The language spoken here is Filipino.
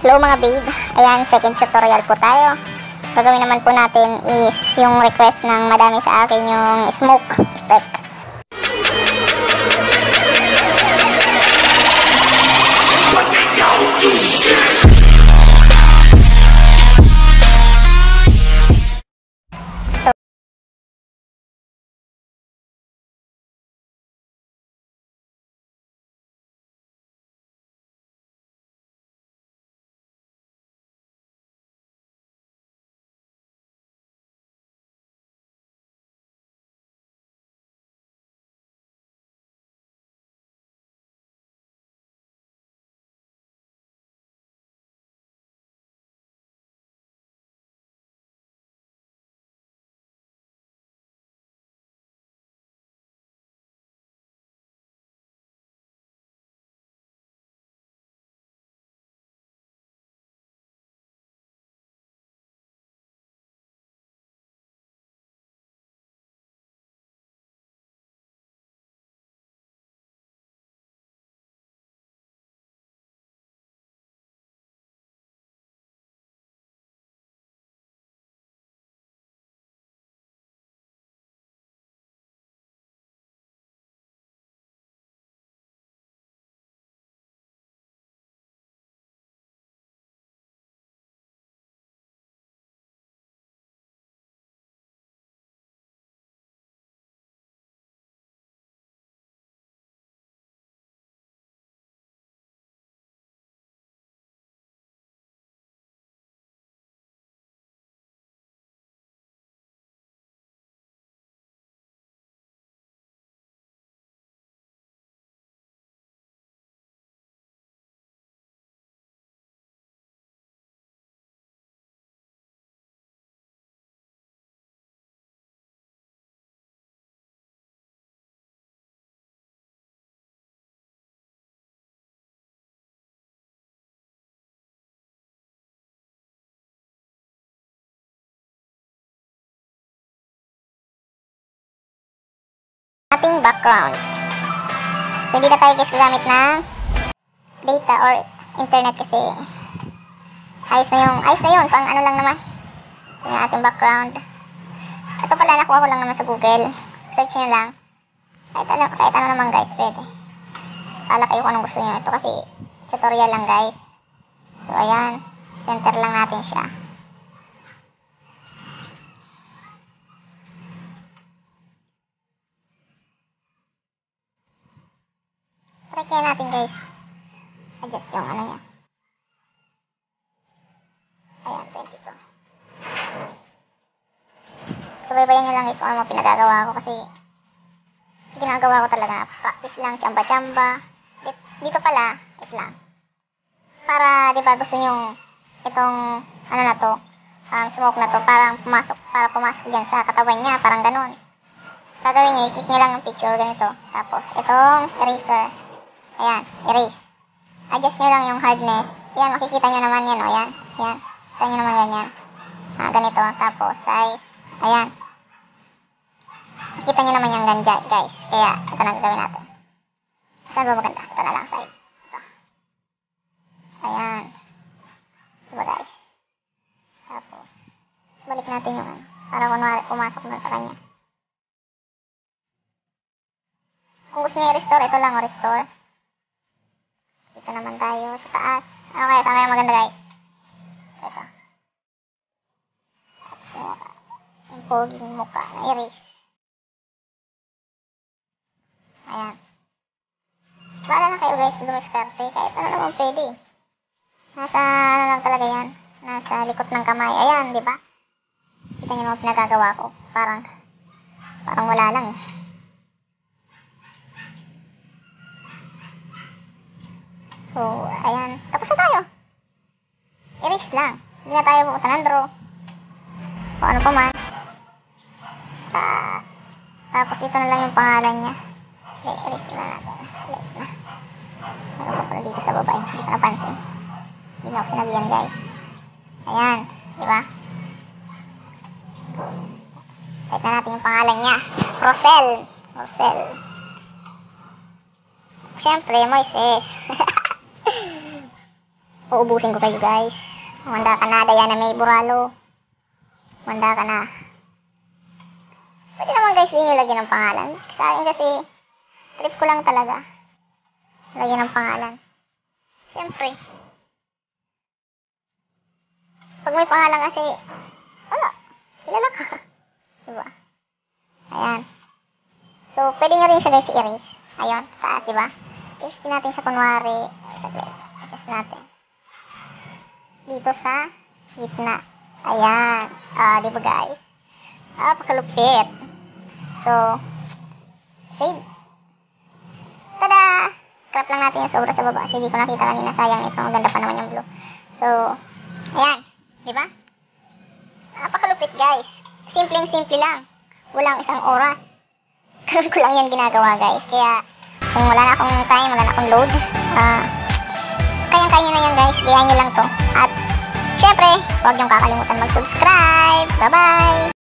Hello mga babe, ayan, second tutorial po tayo. Gagawin naman po natin is yung request ng madami sa akin, yung smoke effect. Ating background. So, hindi na tayo guys gagamit ng data or internet kasi ayos na yun, pang ano lang naman yung ating background. Ito pala, nakuha ko lang naman sa Google. Search nyo lang. Kahit ano naman guys, pwede. Pala kayo kung anong gusto nyo. Ito kasi tutorial lang guys. So, ayan. Center lang natin siya. Try kaya natin guys. Adjust yung ano niya. Ayan, 22. Subaybayan nyo lang guys kung ano pinagagawa ko kasi ginagawa ko talaga. Practice lang, tsamba-tsamba. Dito pala, is lang. Para, di ba gusto nyo itong, ano na to, smoke na to, para pumasok dyan sa katawan niya, parang ganun. Gagawin nyo, i-click nyo lang yung picture, ganito. Tapos, itong eraser. Ayan, erase. Adjust nyo lang yung hardness. Ayan, makikita nyo naman yan, o, ayan. Ayan, kita nyo naman ganyan. Ganito, tapos, size. Ayan. Makikita nyo naman yung ganja, guys. Kaya, ito na gagawin natin. Saan ba maganda? Ito na lang, side. Ito. Ayan. Diba, guys? Tapos, balik natin yung ano. Para kunwari, pumasok na sa kanya. Kung gusto nyo i-restore, ito lang, restore. Dito naman tayo sa taas. Okay, saan kaya maganda guys? Ito. Tapos yung poging mukha na erase. Ayan. Bahala na kayo guys, dumiskarte. Kahit ano naman pwede. Nasa ano lang talaga yan. Nasa likot ng kamay. Ayan, di ba? Kita nyo naman pinagagawa ko. Parang wala lang eh. So, ayan. Tapos na tayo. Erase lang. Hindi na tayo pupunta ng draw. O ano pa man. Tapos ito na lang yung pangalan niya. Okay, erase na natin. Erase na. Meron pa pala dito sa baba. Hindi ko napansin. Hindi na ako sinabihan guys. Ayan. Diba? Type na natin yung pangalan niya. Rosel. Siyempre, Moises. uubusin ko kayo guys. Manda ka na, Diana May Buralo. Manda ka na. Pwede naman guys din yung lagyan ng pangalan. Sa akin kasi, trip ko lang talaga. Lagyan ng pangalan. Siyempre. Pag may pangalan kasi, wala. Kilala ka. Diba? Ayan. So, pwede nyo rin siya guys i-erase. Ayun, taas, diba? Erase natin siya kunwari. Saglit. Adjust natin. Dito sa gitna. Ayan. Diba guys? Pakalupit. So, save. Tada! Crop lang natin yung sobra sa baba. Kasi hindi ko nakita kanina. Sayang ito. Maganda pa naman yung blue. So, ayan. Diba? Pakalupit guys. Simpleng-simple lang. Walang isang oras. Ganun ko lang yan ginagawa guys. Kaya, kung wala na akong time, wala na akong load, kayang-kaya na yan guys. Gayahin nyo lang to. At, syempre, huwag niyong kakalimutan mag-subscribe. Bye-bye!